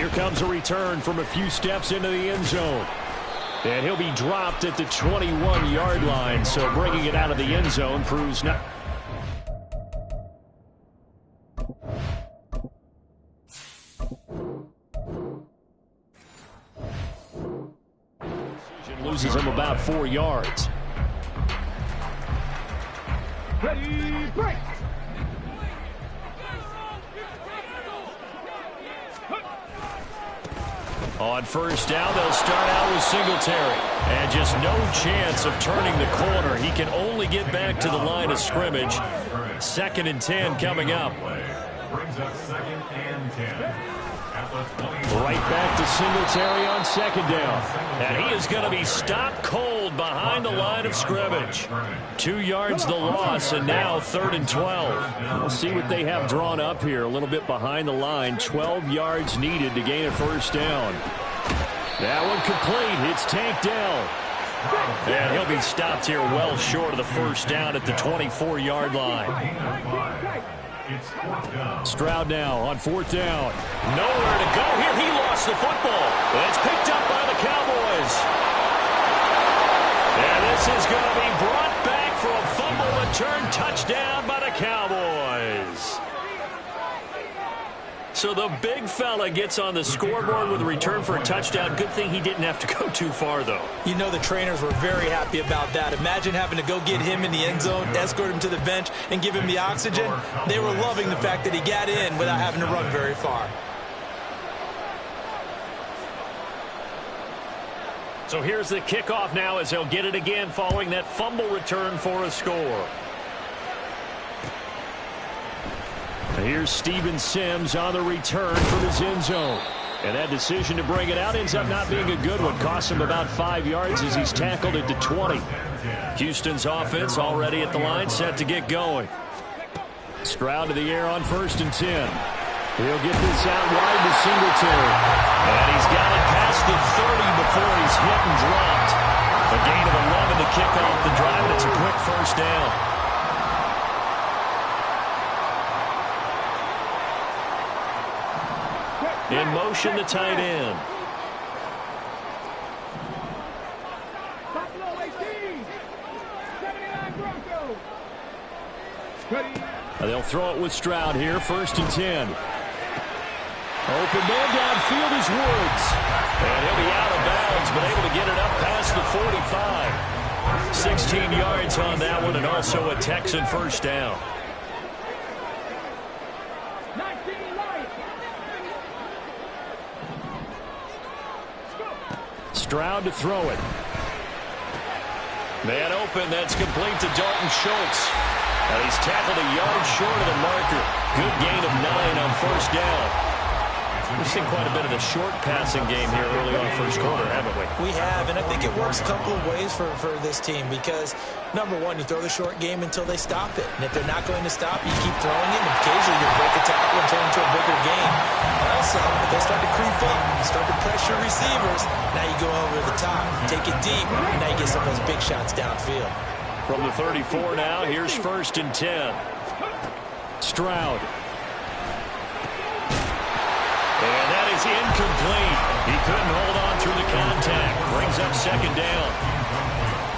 Here comes a return from a few steps into the end zone. And he'll be dropped at the 21-yard line, so bringing it out of the end zone proves not. Loses him about 4 yards. Ready, break. On first down, they'll start out with Singletary. And just no chance of turning the corner. He can only get back to the line of scrimmage. 2nd and 10 coming up. Brings up 2nd and 10. Right back to Singletary on 2nd down. And he is going to be stopped cold behind the line of scrimmage. 2 yards the loss, and now 3rd and 12. We'll see what they have drawn up here. A little bit behind the line. 12 yards needed to gain a first down. That one complete. It's Tank Dell. And he'll be stopped here well short of the first down at the 24-yard line. Stroud now on 4th down. Nowhere to go here. He lost the football. It's picked up by the Cowboys. And this is going to be brought back for a fumble return touchdown by the Cowboys. So the big fella gets on the scoreboard with a return for a touchdown. Good thing he didn't have to go too far, though. You know the trainers were very happy about that. Imagine having to go get him in the end zone, escort him to the bench, and give him the oxygen. They were loving the fact that he got in without having to run very far. So here's the kickoff now as they'll get it again following that fumble return for a score. Here's Steven Sims on the return from his end zone. And that decision to bring it out ends up not being a good one. Costs him about 5 yards as he's tackled at the 20. Houston's offense already at the line, set to get going. Stroud to the air on 1st and 10. He'll get this out wide to Singletary. And he's got it past the 30 before he's hit and dropped. A gain of 11 to kick off the drive, and it's a quick first down. In motion, the tight end. They'll throw it with Stroud here, 1st and 10. Open man downfield is Woods. And he'll be out of bounds, but able to get it up past the 45. 16 yards on that one, and also a Texan first down. Stroud to throw it. Man open, that's complete to Dalton Schultz. And he's tackled a yard short of the marker. Good gain of 9 on first down. We've seen quite a bit of the short passing game here early on first quarter, haven't we? We have, and I think it works a couple of ways for this team because, number one, you throw the short game until they stop it. And if they're not going to stop, you keep throwing it, and occasionally you break a tackle and turn into a bigger game. Also, if they start to creep up, start to pressure receivers, now you go over the top, take it deep, and now you get some of those big shots downfield. From the 34 now, here's 1st and 10. Stroud. And that is incomplete. He couldn't hold on through the contact. Brings up 2nd down.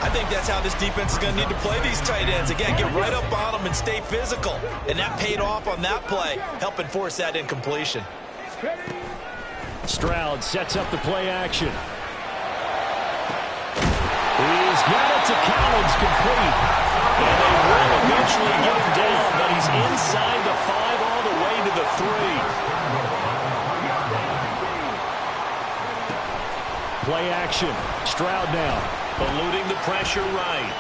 I think that's how this defense is going to need to play these tight ends. Again, get right up on them and stay physical. And that paid off on that play, helping force that incompletion. Stroud sets up the play action. He's got it to Collins, complete. And they will eventually get him down, but he's inside the 5 all the way to the 3. Play action. Stroud now, eluding the pressure right.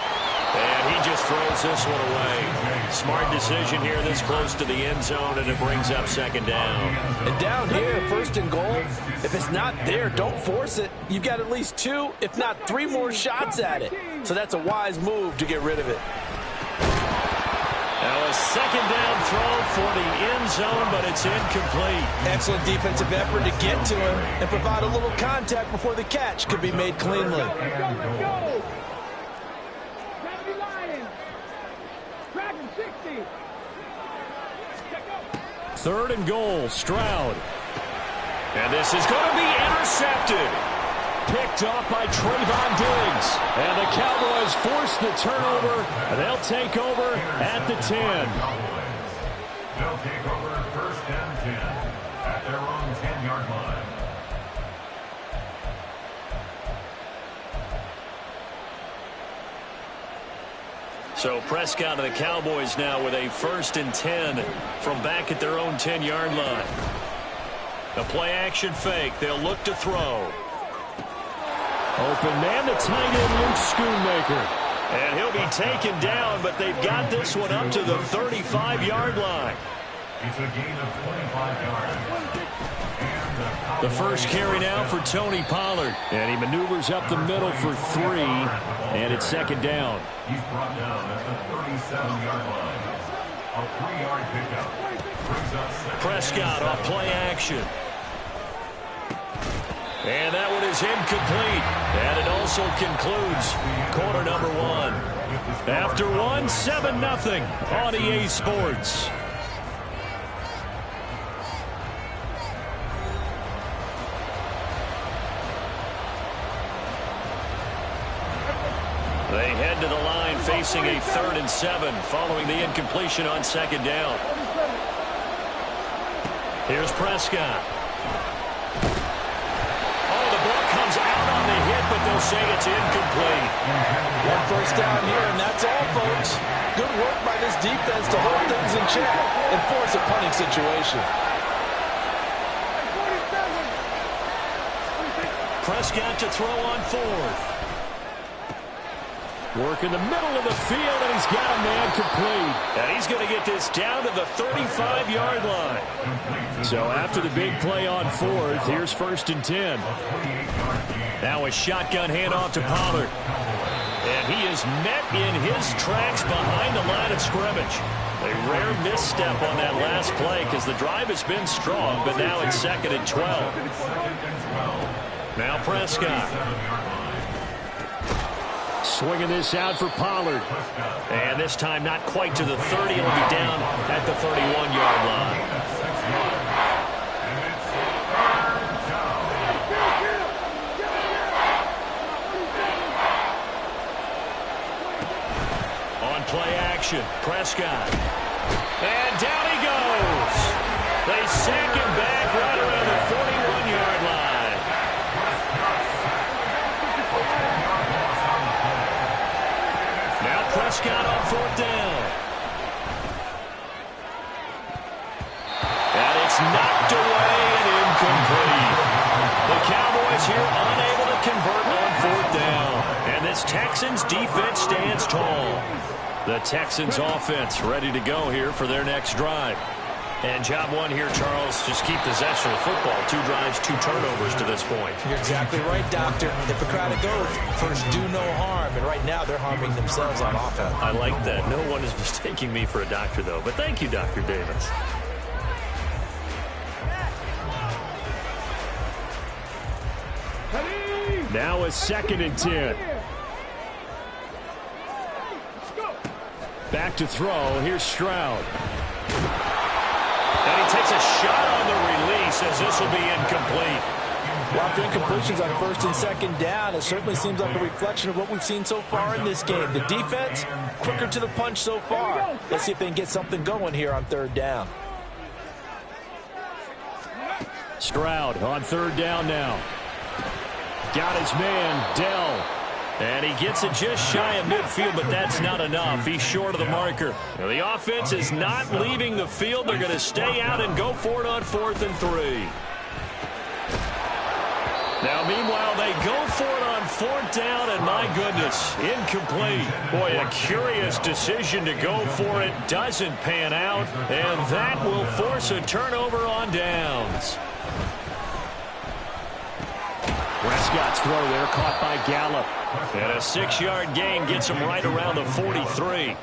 And he just throws this one away. Smart decision here this close to the end zone, and it brings up 2nd down. And down here, 1st and goal, if it's not there, don't force it. You've got at least 2, if not 3 more shots at it. So that's a wise move to get rid of it. Now a 2nd down throw for the end zone, but it's incomplete. Excellent defensive effort to get to him and provide a little contact before the catch could be made cleanly. 3rd and goal, Stroud. And this is going to be intercepted. Picked off by Trayvon Diggs. And the Cowboys force the turnover. They'll take over at the 10. They'll take over first and 10 at their own 10-yard line. So Prescott and the Cowboys now with a first and 10 from back at their own 10-yard line. A play-action fake. They'll look to throw. Open man, the tight end, Luke Schoonmaker. And he'll be taken down, but they've got this one up to the 35-yard line. It's a gain of 25 yards. The first carry now for Tony Pollard. And he maneuvers up the middle for 3. And it's second down. He's brought down at the 37-yard line. A 3-yard pickup. Brings up second. Prescott off play action. And that one is incomplete. And it also concludes quarter number 1. After 1, 7-0 on EA Sports. They head to the line facing a 3rd and 7 following the incompletion on second down. Here's Prescott. But they'll say it's incomplete. One first down here, and that's all, folks. Good work by this defense to hold things in check and force a punting situation. Prescott to throw on 4th. Work in the middle of the field, and he's got a man complete. And he's going to get this down to the 35-yard line. So after the big play on 4th, here's first and 10. Now a shotgun handoff to Pollard. And he is met in his tracks behind the line of scrimmage. A rare misstep on that last play because the drive has been strong, but now it's 2nd and 12. Now Prescott. Swinging this out for Pollard. And this time not quite to the 30. He'll be down at the 31-yard line. On play action, Prescott. And down he goes. They sack him back right around the 41-yard line. Prescott on 4th down. And it's knocked away and incomplete. The Cowboys here unable to convert on 4th down. And this Texans defense stands tall. The Texans offense ready to go here for their next drive. And job 1 here, Charles, just keep possession of the football. 2 drives, 2 turnovers to this point. You're exactly right, Doctor. Hippocratic oath, first do no harm. And right now they're harming themselves on offense. I like that. No one is mistaking me for a doctor, though. But thank you, Dr. Davis. Now a 2nd and 10. Back to throw. Here's Stroud. And he takes a shot on the release as this will be incomplete. A lot of incompletions on 1st and 2nd down. It certainly seems like a reflection of what we've seen so far in this game. The defense, quicker to the punch so far. Let's see if they can get something going here on 3rd down. Stroud on 3rd down now. Got his man, Dell. And he gets it just shy of midfield, but that's not enough. He's short of the marker. Now, the offense is not leaving the field. They're going to stay out and go for it on 4th and 3. Now, meanwhile, they go for it on 4th down, and my goodness, incomplete. Boy, a curious decision to go for it. Doesn't pan out, and that will force a turnover on downs. Prescott's throw there caught by Gallup. And a 6-yard gain gets him right around the 43.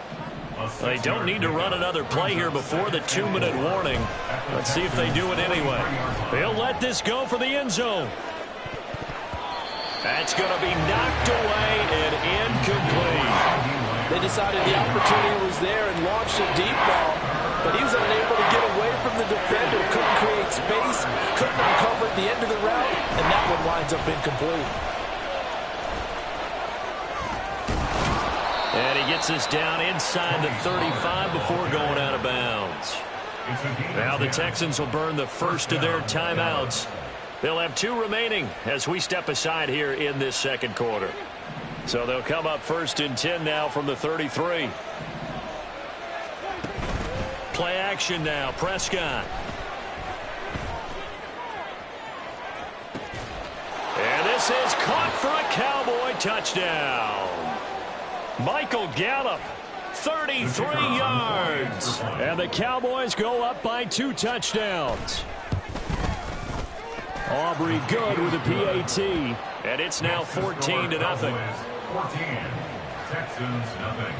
They don't need to run another play here before the 2-minute warning. Let's see if they do it anyway. They'll let this go for the end zone. That's going to be knocked away and incomplete. They decided the opportunity was there and launched a deep ball. but he was unable to get away from the defender, couldn't create space, couldn't uncover at the end of the route, and that one winds up incomplete. And he gets us down inside the 35 before going out of bounds. Now the Texans will burn the first of their timeouts. They'll have 2 remaining as we step aside here in this second quarter. So they'll come up 1st and 10 now from the 33. Play action now, Prescott. And this is caught for a Cowboy touchdown. Michael Gallup, 33 yards. And the Cowboys go up by 2 touchdowns. Aubrey good with a PAT. And it's now 14-0. 14. Texans nothing.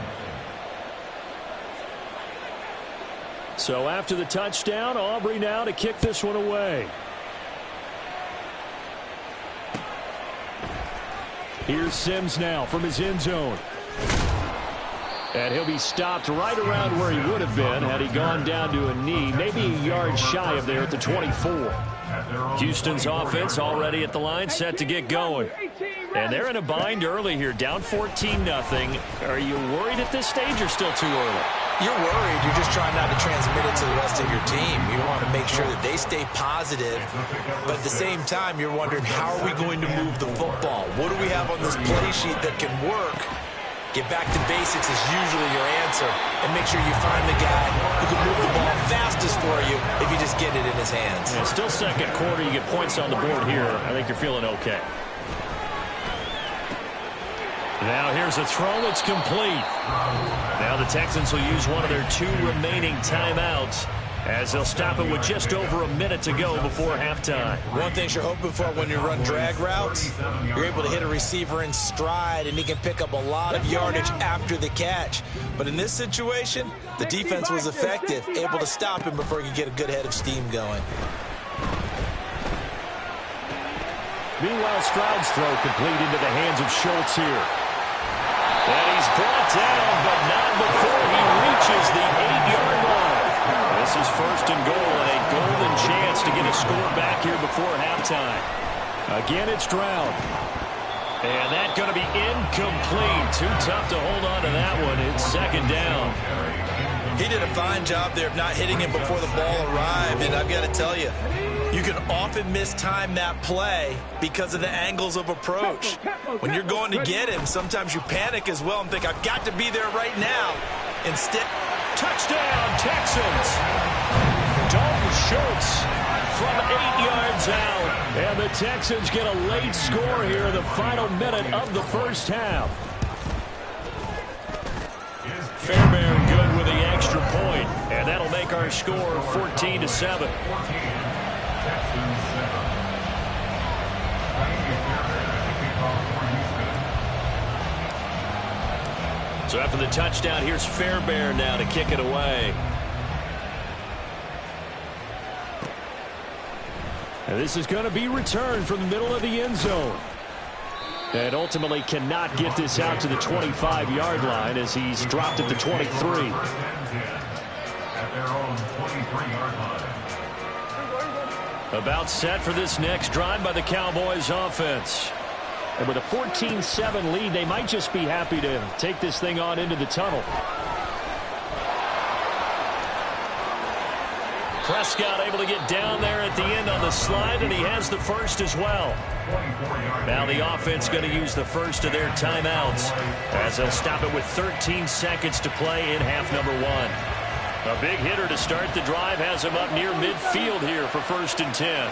So after the touchdown, Aubrey now to kick this one away. Here's Sims now from his end zone. And he'll be stopped right around where he would have been had he gone down to a knee, maybe a yard shy of there at the 24. Houston's offense already at the line, set to get going. And they're in a bind early here, down 14-0. Are you worried at this stage or still too early? You're worried. You're just trying not to transmit it to the rest of your team. You want to make sure that they stay positive. But at the same time, you're wondering, how are we going to move the football? What do we have on this play sheet that can work? Get back to basics is usually your answer. And make sure you find the guy who can move the ball fastest for you if you just get it in his hands. Yeah, still second quarter. You get points on the board here. I think you're feeling okay. Now here's a throw. It's complete. Now the Texans will use one of their 2 remaining timeouts as they'll stop it with just over a minute to go before halftime. One thing you're hoping for when you run drag routes, you're able to hit a receiver in stride, and he can pick up a lot of yardage after the catch. But in this situation, the defense was effective, able to stop him before he could get a good head of steam going. Meanwhile, Stroud's throw complete into the hands of Schultz here. And he's brought down, but not before he reaches the 8-yard line. This is 1st and goal and a golden chance to get a score back here before halftime. Again, it's Stroud. And that's going to be incomplete. Too tough to hold on to that one. It's 2nd down. He did a fine job there of not hitting him before the ball arrived, and I've got to tell you, you can often mistime that play because of the angles of approach. When you're going to get him, sometimes you panic as well and think, I've got to be there right now. Instead, touchdown, Texans. Dalton Schultz from 8 yards out. And the Texans get a late score here in the final minute of the first half. Fairbairn good with the extra point, and that'll make our score 14-7. So after the touchdown, here's Fairbairn now to kick it away. And this is going to be returned from the middle of the end zone. And ultimately cannot get this out to the 25-yard line as he's dropped at the 23. About set for this next drive by the Cowboys offense. And with a 14-7 lead, they might just be happy to take this thing on into the tunnel. Prescott able to get down there at the end on the slide, and he has the first as well. Now the offense going to use the first of their timeouts as they'll stop it with 13 seconds to play in half number 1. A big hitter to start the drive has him up near midfield here for 1st and 10.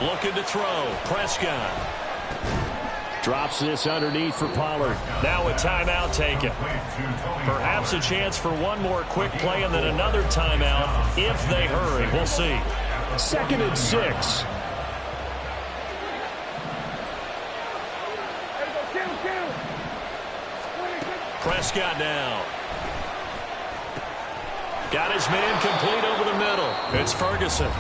Looking to throw. Prescott. Drops this underneath for Pollard. Now a timeout taken. Perhaps a chance for one more quick play and then another timeout if they hurry. We'll see. 2nd and 6. Prescott now. Got his man complete over the middle. It's Ferguson.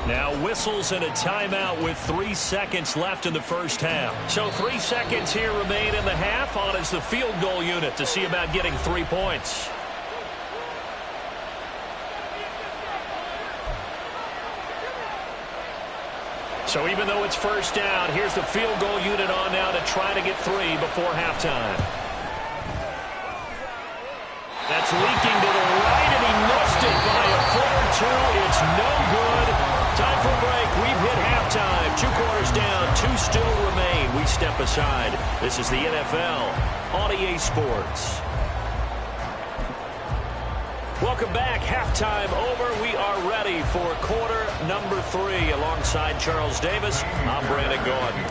Now whistles and a timeout with 3 seconds left in the first half. So 3 seconds here remain in the half. On is the field goal unit to see about getting 3 points. So even though it's first down, here's the field goal unit on now to try to get 3 before halftime. That's leaking to the right, and he missed it by a foot or two. It's no good. Time for a break. We've hit halftime. 2 quarters down, 2 still remain. We step aside. This is the NFL on EA Sports. Welcome back. Halftime over. We are ready for quarter number 3. Alongside Charles Davis, I'm Brandon Gordon.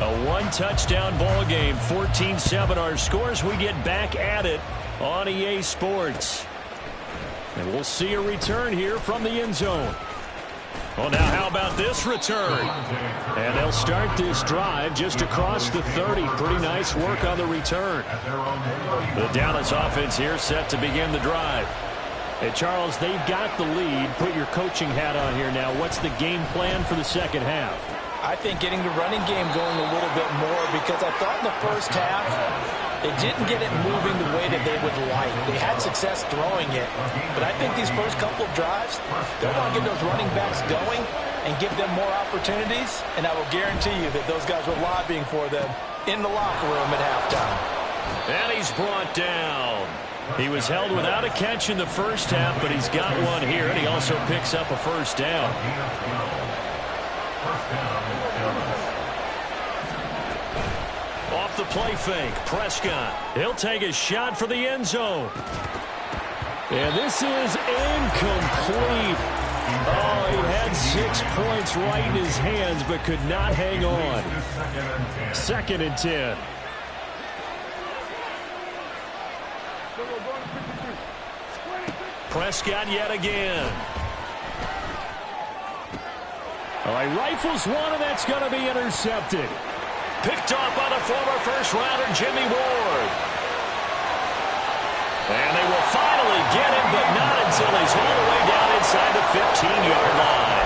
A 1-touchdown ball game, 14-7 our scores. We get back at it on EA Sports. And we'll see a return here from the end zone. Well, now how about this return? And they'll start this drive just across the 30. Pretty nice work on the return. The Dallas offense here set to begin the drive. Hey, Charles, they've got the lead. Put your coaching hat on here now. What's the game plan for the second half? I think getting the running game going a little bit more, because I thought in the first half they didn't get it moving the way that they would like. They had success throwing it, but I think these first couple of drives, they'll want to get those running backs going and give them more opportunities, and I will guarantee you that those guys were lobbying for them in the locker room at halftime. And he's brought down. He was held without a catch in the first half, but he's got one here, and he also picks up a first down. Off the play fake, Prescott. He'll take a shot for the end zone. And this is incomplete. Oh, he had 6 points right in his hands, but could not hang on. 2nd and 10. Prescott yet again. All right, rifles one, and that's going to be intercepted. Picked off by the former first-rounder Jimmy Ward. And they will finally get him, but not until he's all the way down inside the 15-yard line.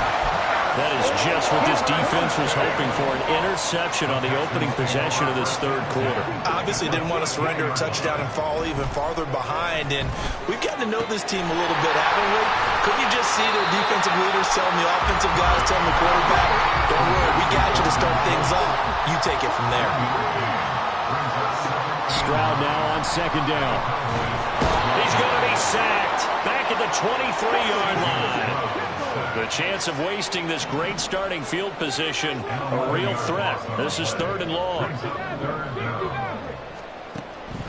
That is just what this defense was hoping for, an interception on the opening possession of this third quarter. Obviously didn't want to surrender a touchdown and fall even farther behind, and we've gotten to know this team a little bit, haven't we? Couldn't you just see their defensive leaders telling the offensive guys, telling the quarterback, don't worry, we got you to start things off. You take it from there. Stroud now on 2nd down. He's going to be sacked back at the 23-yard line. The chance of wasting this great starting field position, a real threat. This is 3rd and long.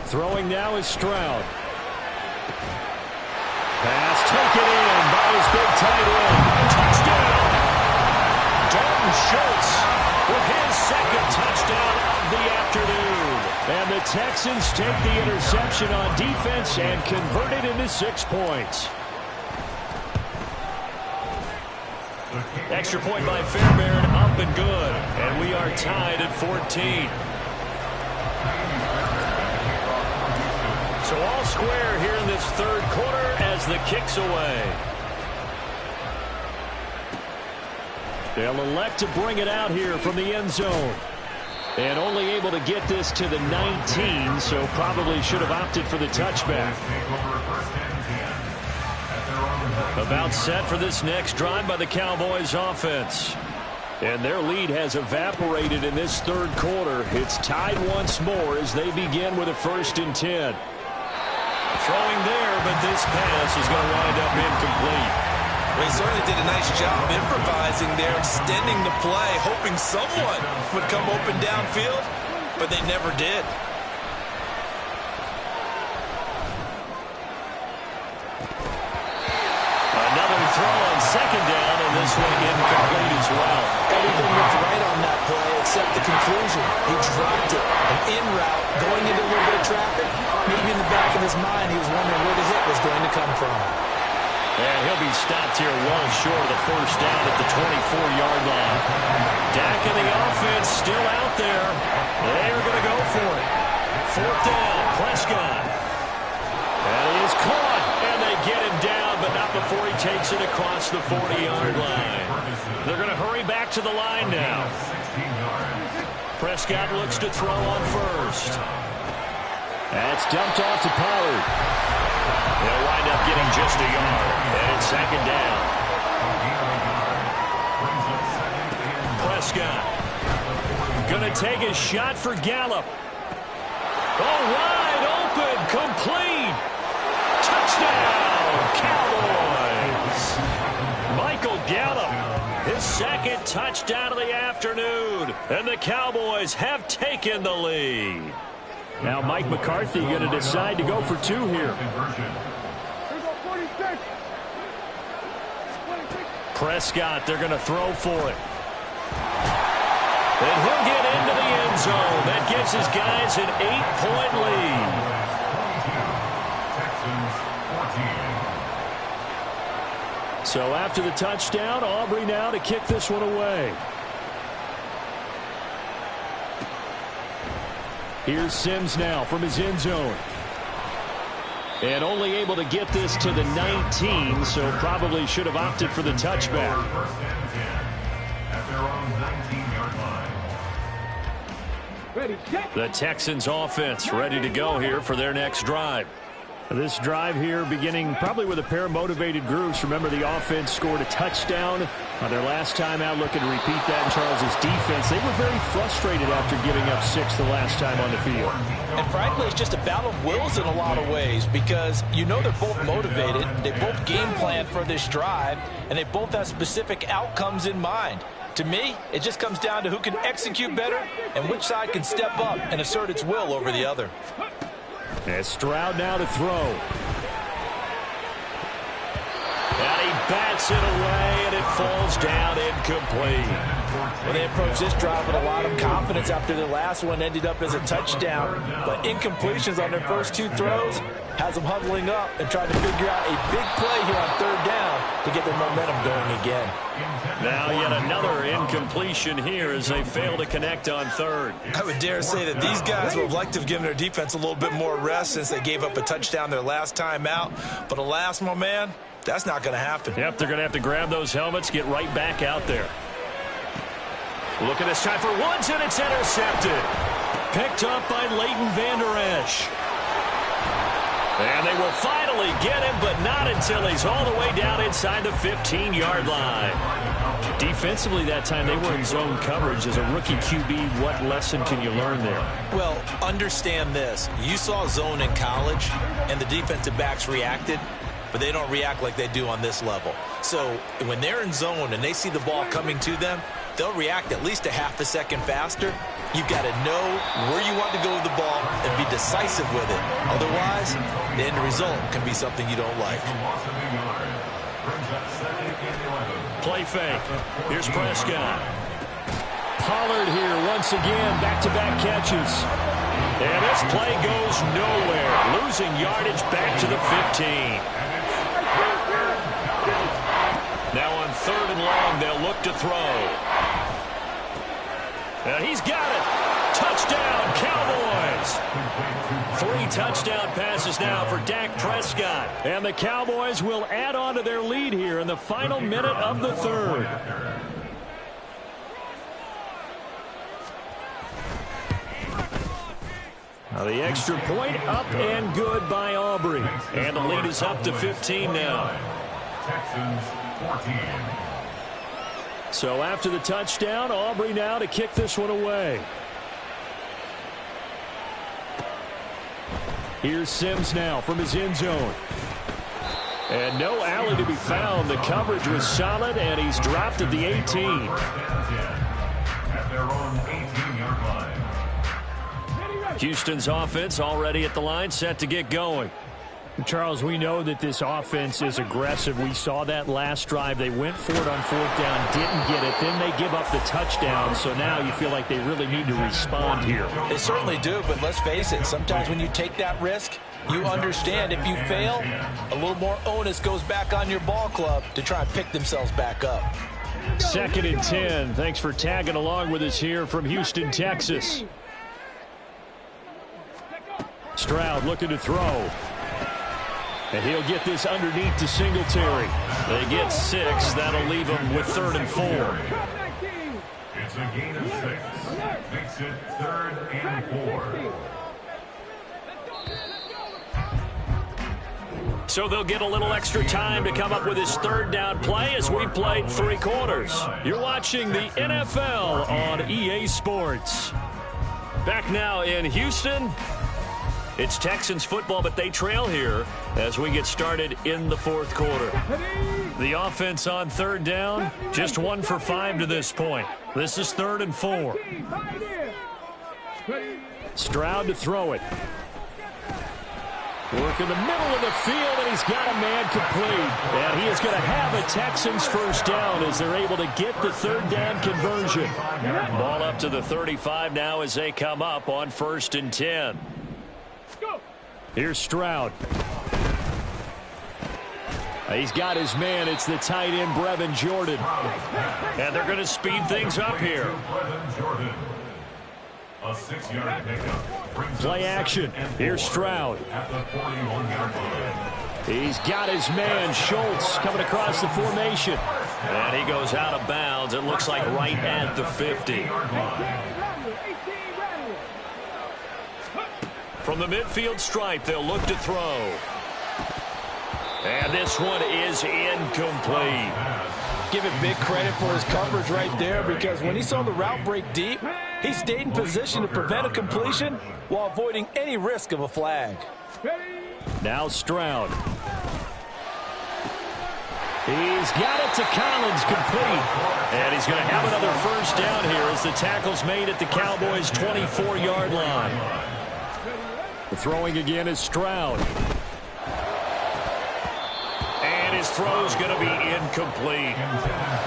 Throwing now is Stroud. Pass taken in by his big tight end. Touchdown! Dalton Schultz with his 2nd touchdown of the afternoon. And the Texans take the interception on defense and convert it into 6 points. Extra point by Fairbairn, up and good. And we are tied at 14. So all square here in this third quarter as the kick's away. They'll elect to bring it out here from the end zone. And only able to get this to the 19, so probably should have opted for the touchback. About set for this next drive by the Cowboys offense. And their lead has evaporated in this third quarter. It's tied once more as they begin with a 1st and 10. Throwing there, but this pass is going to wind up incomplete. They certainly did a nice job improvising there, extending the play, hoping someone would come open downfield, but they never did. Another throw on 2nd down, and this one incomplete as well. Everything looked right on that play except the conclusion. He dropped it. An in route, going into a little bit of traffic. Maybe in the back of his mind, he was wondering where the hit was going to come from. And he'll be stopped here well short of the first down at the 24-yard line. Dak and the offense still out there. They're going to go for it. 4th down, Prescott. And he is caught, and they get him down, but not before he takes it across the 40-yard line. They're going to hurry back to the line now. Prescott looks to throw on 1st. That's dumped off to Pollard. They'll wind up getting just a yard. And it's 2nd down. Gonna take a shot for Gallup. Oh, wide open, complete. Touchdown, Cowboys. Michael Gallup, his second touchdown of the afternoon. And the Cowboys have taken the lead. Now Mike McCarthy going to decide to go for two here. Prescott, they're going to throw for it. And he'll get into the end zone. That gives his guys an 8-point lead. So after the touchdown, Aubrey now to kick this one away. Here's Sims now from his end zone. And only able to get this to the 19, so probably should have opted for the touchback. The Texans offense ready to go here for their next drive. This drive here beginning probably with a pair of motivated groups. Remember, the offense scored a touchdown on their last time out, looking to repeat that in Charles's defense. They were very frustrated after giving up 6 the last time on the field. And frankly, it's just a battle of wills in a lot of ways because you know they're both motivated. They both game plan for this drive, and they both have specific outcomes in mind. To me, it just comes down to who can execute better and which side can step up and assert its will over the other. As Stroud now to throw. And he bats it away, and it falls down incomplete. Well, they approached this drive with a lot of confidence after the last one ended up as a touchdown. But incompletions on their first 2 throws has them huddling up and trying to figure out a big play here on 3rd down to get their momentum going again. Now yet another incompletion here as they fail to connect on 3rd. I would dare say that these guys would have liked to have given their defense a little bit more rest since they gave up a touchdown their last time out. But alas, my man, that's not going to happen. Yep, they're going to have to grab those helmets, get right back out there. Look at this time for Woods, and it's intercepted. Picked up by Leighton Vander Esch. And they will finally get him, but not until he's all the way down inside the 15-yard line. Defensively that time, they were in zone coverage. As a rookie QB, what lesson can you learn there? Well, understand this. You saw zone in college, and the defensive backs reacted, but they don't react like they do on this level. So when they're in zone and they see the ball coming to them, they'll react at least a half a second faster. You've got to know where you want to go with the ball and be decisive with it. Otherwise, the end result can be something you don't like. Play fake. Here's Prescott. Pollard here once again, back-to-back catches. And this play goes nowhere. Losing yardage back to the 15. Now on 3rd and long, they'll look to throw. And he's got it. Touchdown, Cowboys. 3 touchdown passes now for Dak Prescott. And the Cowboys will add on to their lead here in the final minute of the 3rd. Now the extra point up and good by Aubrey. And the lead is up to 15 now. Texans 14. So after the touchdown, Aubrey now to kick this one away. Here's Sims now from his end zone. And no alley to be found. The coverage was solid, and he's dropped at the 18. At their own 18-yard line. Houston's offense already at the line, set to get going. Charles, we know that this offense is aggressive. We saw that last drive. They went for it on 4th down, didn't get it. Then they give up the touchdown. So now you feel like they really need to respond here. They certainly do, but let's face it. Sometimes when you take that risk, you understand if you fail, a little more onus goes back on your ball club to try and pick themselves back up. 2nd and 10. Thanks for tagging along with us here from Houston, Texas. Stroud looking to throw. And he'll get this underneath to Singletary. They get 6. That'll leave them with 3rd and 4. It's a gain of 6. Makes it 3rd and 4. So they'll get a little extra time to come up with his third down play as we've played 3 quarters. You're watching the NFL on EA Sports. Back now in Houston. It's Texans football, but they trail here as we get started in the 4th quarter. The offense on 3rd down, just 1 for 5 to this point. This is 3rd and 4. Stroud to throw it. Work in the middle of the field, and he's got a man complete. And he is going to have a Texans first down as they're able to get the 3rd down conversion. Ball up to the 35 now as they come up on 1st and 10. Here's Stroud. He's got his man. It's the tight end, Brevin Jordan. And they're going to speed things up here. A 6-yard pickup. Play action. Here's Stroud. He's got his man, Schultz, coming across the formation. And he goes out of bounds. It looks like right at the 50. From the midfield stripe, they'll look to throw. And this one is incomplete. Give it big credit for his coverage right there, because when he saw the route break deep, he stayed in position to prevent a completion while avoiding any risk of a flag. Now Stroud. He's got it to Collins, complete. And he's going to have another first down here as the tackle's made at the Cowboys' 24-yard line. The throwing again is Stroud. And his throw's going to be incomplete.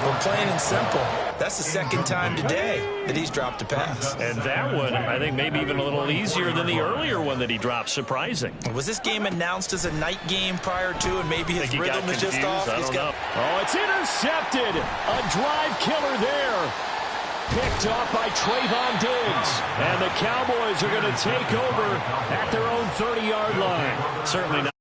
Well, plain and simple, that's the 2nd time today that he's dropped a pass. And that one, I think, maybe even a little easier than the earlier one that he dropped. Surprising. Was this game announced as a night game prior to, and maybe his rhythm is just off? I don't know. Oh, it's intercepted. A drive killer there. Picked off by Trayvon Diggs. And the Cowboys are going to take over at their own 30-yard line. Certainly not.